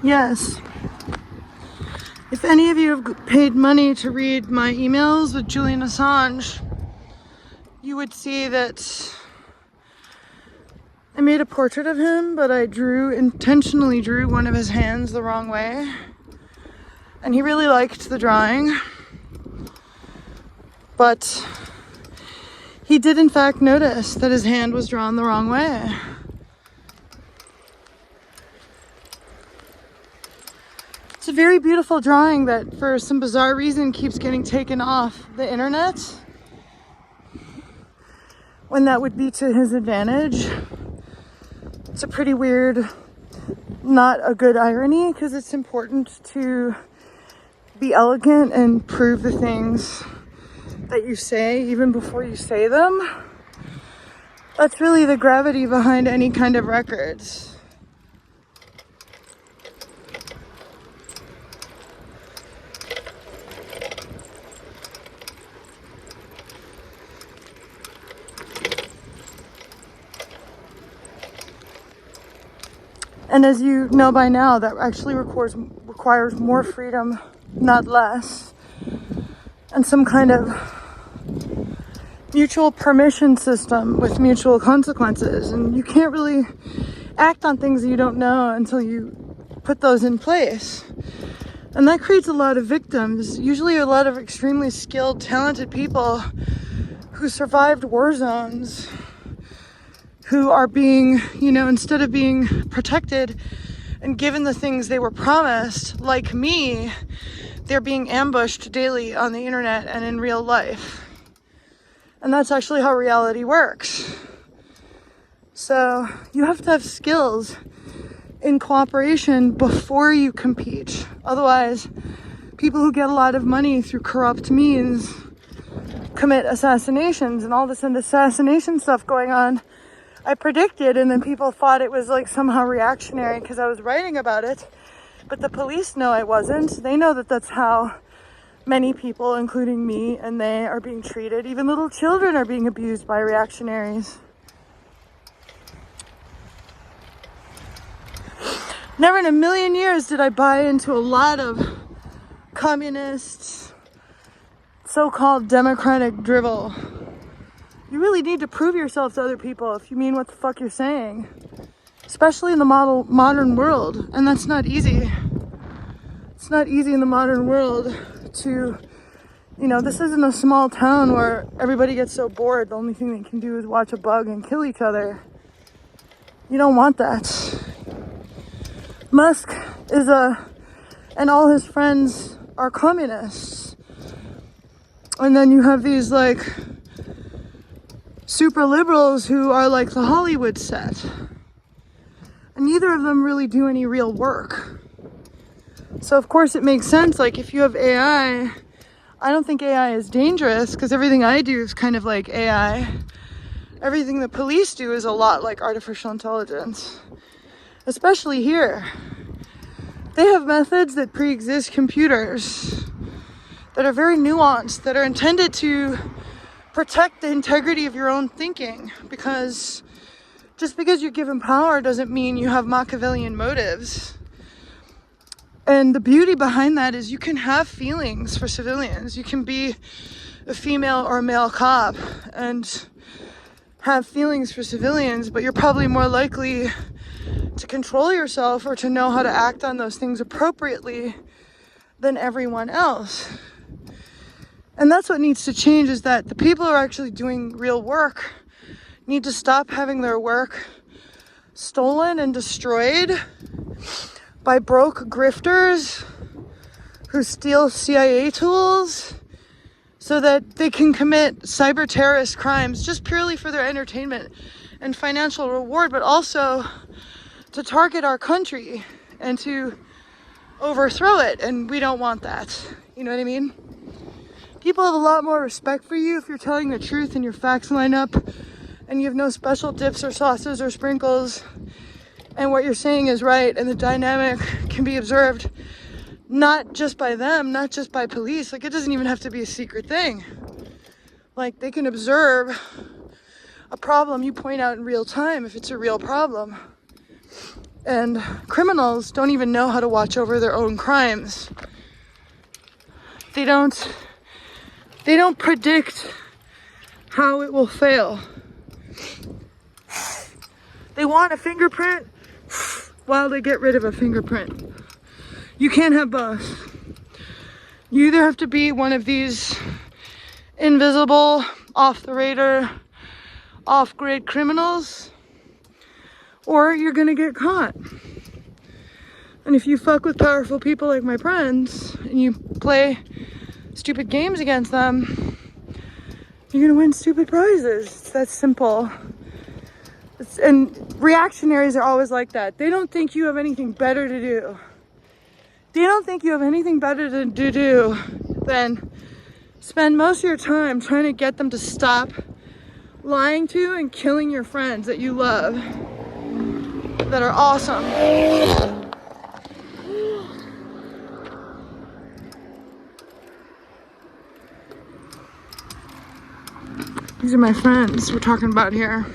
Yes. If any of you have paid money to read my emails with Julian Assange, you would see that I made a portrait of him, but I intentionally drew one of his hands the wrong way. And he really liked the drawing. But he did in fact notice that his hand was drawn the wrong way. It's a very beautiful drawing that for some bizarre reason keeps getting taken off the internet when that would be to his advantage. It's a pretty weird, not a good irony, because it's important to be elegant and prove the things that you say even before you say them. That's really the gravity behind any kind of records. And as you know by now, that actually requires more freedom, not less, and some kind of mutual permission system with mutual consequences. And you can't really act on things that you don't know until you put those in place. And that creates a lot of victims, usually a lot of extremely skilled, talented people who survived war zones, who are being, instead of being protected and given the things they were promised, like me, they're being ambushed daily on the internet and in real life. And that's actually how reality works. So you have to have skills in cooperation before you compete. Otherwise, people who get a lot of money through corrupt means commit assassinations, and all this assassination stuff going on I predicted, and then people thought it was like somehow reactionary because I was writing about it. But the police know I wasn't. They know that that's how many people, including me and they, are being treated. Even little children are being abused by reactionaries. Never in a million years did I buy into a lot of communist, so-called democratic drivel. You really need to prove yourself to other people if you mean what the fuck you're saying, especially in the modern world. And that's not easy. It's not easy in the modern world to, this isn't a small town where everybody gets so bored the only thing they can do is watch a bug and kill each other. You don't want that. Musk and all his friends are communists. And then you have these super liberals who are like the Hollywood set. And neither of them really do any real work. So of course it makes sense, if you have AI, I don't think AI is dangerous because everything I do is kind of like AI. Everything the police do is a lot like artificial intelligence, especially here. They have methods that pre-exist computers that are very nuanced, that are intended to protect the integrity of your own thinking, because just because you're given power doesn't mean you have Machiavellian motives. And the beauty behind that is you can have feelings for civilians. You can be a female or a male cop and have feelings for civilians, but you're probably more likely to control yourself or to know how to act on those things appropriately than everyone else. And that's what needs to change, is that the people who are actually doing real work need to stop having their work stolen and destroyed by broke grifters who steal CIA tools so that they can commit cyber terrorist crimes just purely for their entertainment and financial reward, but also to target our country and to overthrow it. And we don't want that. You know what I mean? People have a lot more respect for you if you're telling the truth and your facts line up and you have no special dips or sauces or sprinkles, and what you're saying is right, and the dynamic can be observed not just by them, not just by police. It doesn't even have to be a secret thing. They can observe a problem you point out in real time if it's a real problem. And criminals don't even know how to watch over their own crimes. They don't predict how it will fail. They want a fingerprint while they get rid of a fingerprint. You can't have both. You either have to be one of these invisible, off the radar, off grid criminals, or you're gonna get caught. And if you fuck with powerful people like my friends and you play stupid games against them, you're gonna win stupid prizes. It's that simple. And reactionaries are always like that. They don't think you have anything better to do. They don't think you have anything better to do than spend most of your time trying to get them to stop lying to and killing your friends that you love, that are awesome. These are my friends we're talking about here.